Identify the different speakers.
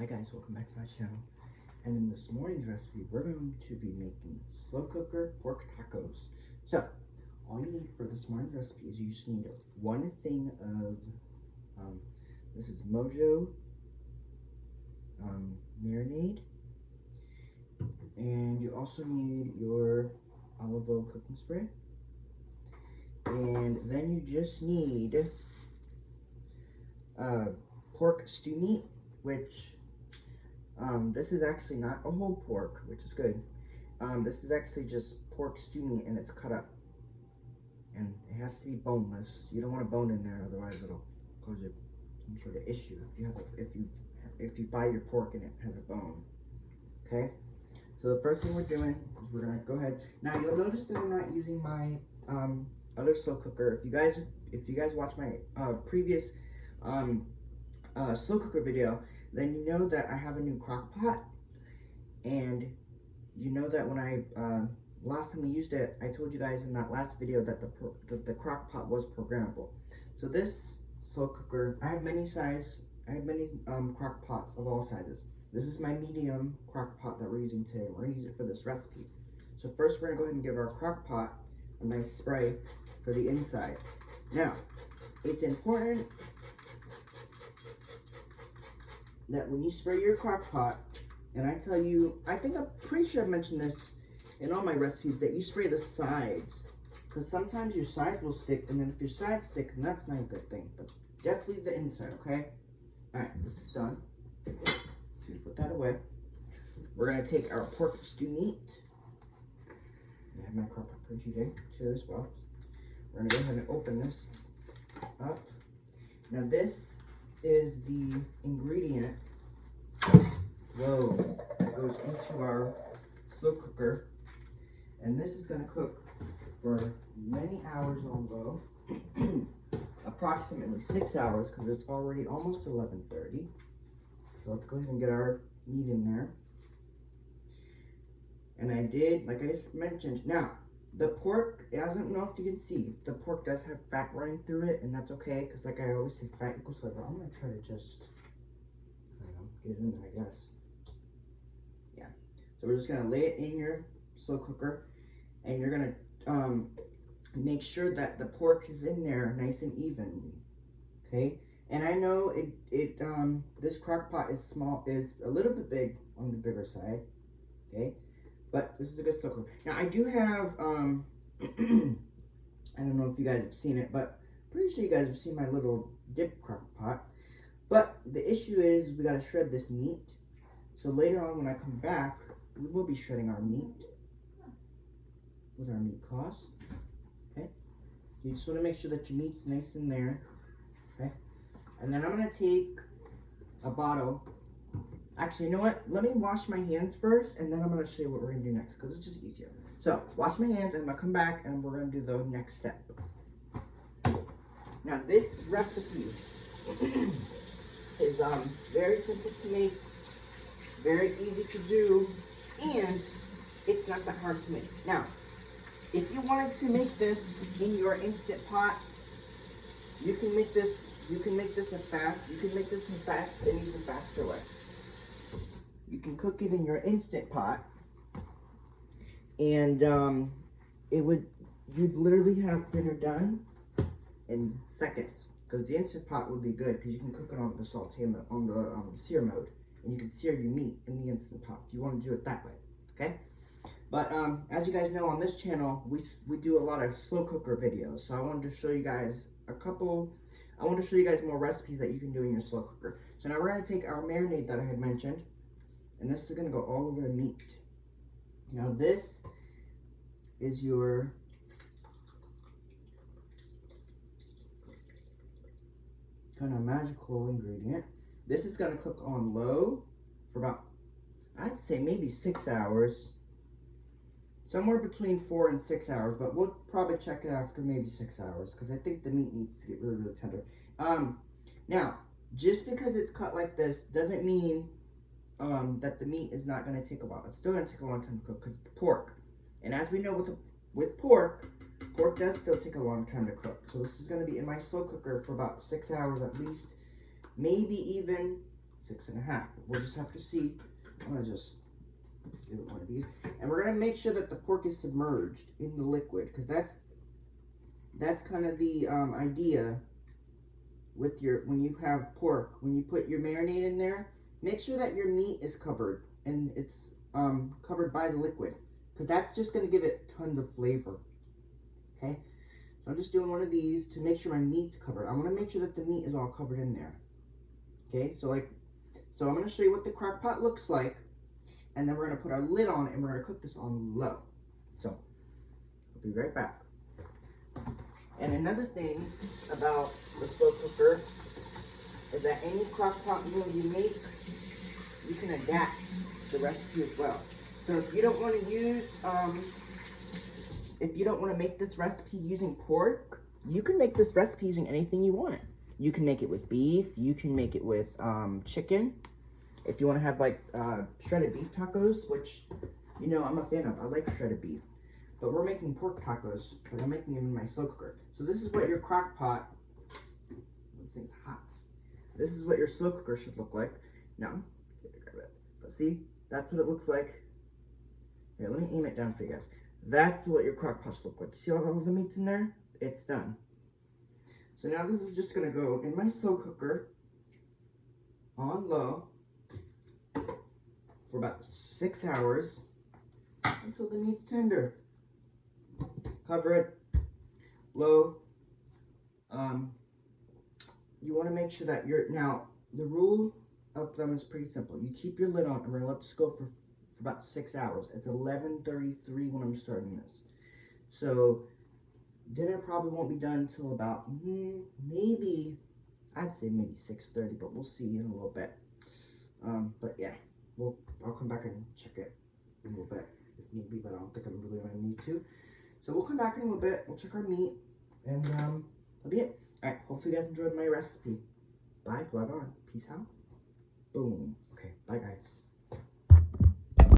Speaker 1: Hi guys, welcome back to my channel. And in this morning's recipe, we're going to be making slow cooker pork tacos. So, all you need for this morning's recipe is you just need one thing of, this is Mojo marinade. And you also need your olive oil cooking spray. And then you just need pork stew meat, which this is actually not a whole pork, which is good. This is actually just pork stew meat, and it's cut up, and it has to be boneless. You don't want a bone in there, otherwise it'll cause you some sort of issue if you buy your pork and it has a bone. Okay. So the first thing we're doing is we're gonna go ahead. Now you'll notice that I'm not using my other slow cooker. If you guys watch my previous slow cooker video, then you know that I have a new crock pot, and you know that when I last time we used it, I told you guys in that last video that the crock pot was programmable. So this slow cooker, I have many crock pots of all sizes. This is my medium crock pot that we're using today. We're gonna use it for this recipe. So first we're gonna go ahead and give our crock pot a nice spray for the inside. Now, it's important that when you spray your crock pot, and I tell you, I'm pretty sure I've mentioned this in all my recipes, that you spray the sides, because sometimes your sides will stick, and then if your sides stick, then that's not a good thing, but definitely the inside, okay? Alright, this is done. So put that away. We're going to take our pork stew meat. I have my crock pot preheating too as well. We're going to go ahead and open this up. Now this is the ingredient that goes into our slow cooker, and this is going to cook for many hours on low, approximately 6 hours, because it's already almost 11:30. So let's go ahead and get our meat in there. And I did, like I just mentioned, now the pork, I don't know if you can see, the pork does have fat running through it, and that's okay, because like I always say, fat equals flavor. I'm going to try to just, I don't know, get it in there, I guess. Yeah. So we're just going to lay it in your slow cooker, and you're going to make sure that the pork is in there nice and evenly, okay? And I know this crock pot is a little bit big on the bigger side, okay? But this is a good slow cooker. Now I do have, I don't know if you guys have seen it, but pretty sure you guys have seen my little dip crock pot. But the issue is we gotta shred this meat. So later on when I come back, we will be shredding our meat with our meat claws, okay? You just wanna make sure that your meat's nice in there, okay? And then I'm gonna take a bottle. Actually, you know what? Let me wash my hands first, and then I'm gonna show you what we're gonna do next, because it's just easier. So, wash my hands, and I'm gonna come back, and we're gonna do the next step. Now, this recipe is very simple to make, very easy to do, and it's not that hard to make. Now, if you wanted to make this in your Instant Pot, you can make this in fast and even faster way. You can cook it in your Instant Pot, and you'd literally have dinner done in seconds. Because the Instant Pot would be good, because you can cook it on the saute mode, on the sear mode, and you can sear your meat in the Instant Pot if you want to do it that way. Okay. But as you guys know, on this channel, we do a lot of slow cooker videos. So I wanted to show you guys more recipes that you can do in your slow cooker. So now we're going to take our marinade that I had mentioned, and this is going to go all over the meat. Now this is your kind of magical ingredient. This is going to cook on low for about, I'd say maybe 6 hours. Somewhere between 4 and 6 hours, but we'll probably check it after maybe 6 hours, because I think the meat needs to get really, really tender. Now, just because it's cut like this doesn't mean that the meat is not going to take a while. It's still going to take a long time to cook, because it's pork. And as we know with pork does still take a long time to cook. So this is going to be in my slow cooker for about 6 hours at least, maybe even 6.5. We'll just have to see. I'm gonna just give it one of these, and we're gonna make sure that the pork is submerged in the liquid, because that's kind of the idea with when you have pork. When you put your marinade in there, make sure that your meat is covered and it's covered by the liquid, because that's just gonna give it tons of flavor. Okay, so I'm just doing one of these to make sure my meat's covered. I want to make sure that the meat is all covered in there. Okay, so I'm going to show you what the crock pot looks like, and then we're going to put our lid on and we're going to cook this on low. So I'll be right back. And another thing about the slow cooker is that any crock pot meal you make, you can adapt the recipe as well. So if you don't want to use if you don't want to make this recipe using pork, you can make this recipe using anything you want. You can make it with beef. You can make it with chicken. If you want to have like shredded beef tacos, which, you know, I'm a fan of. I like shredded beef. But we're making pork tacos, but I'm making them in my slow cooker. So this is what your crock pot, this thing's hot. This is what your slow cooker should look like. Now, let's grab it. But see, that's what it looks like. Here, let me aim it down for you guys. That's what your crock pot should look like. See all the meats in there? It's done. So now this is just gonna go in my slow cooker on low for about 6 hours until the meat's tender. Cover it low. You want to make sure that now the rule of thumb is pretty simple. You keep your lid on, and we're gonna let this go for about 6 hours. It's 11:33 when I'm starting this. So dinner probably won't be done until about maybe, I'd say maybe 6:30, but we'll see in a little bit. But yeah, I'll come back and check it in a little bit if need be, but I don't think I'm really gonna need to. So we'll come back in a little bit, we'll check our meat, and that'll be it. Alright, hopefully you guys enjoyed my recipe. Bye, vlog on. Peace out. Boom. Okay, bye guys.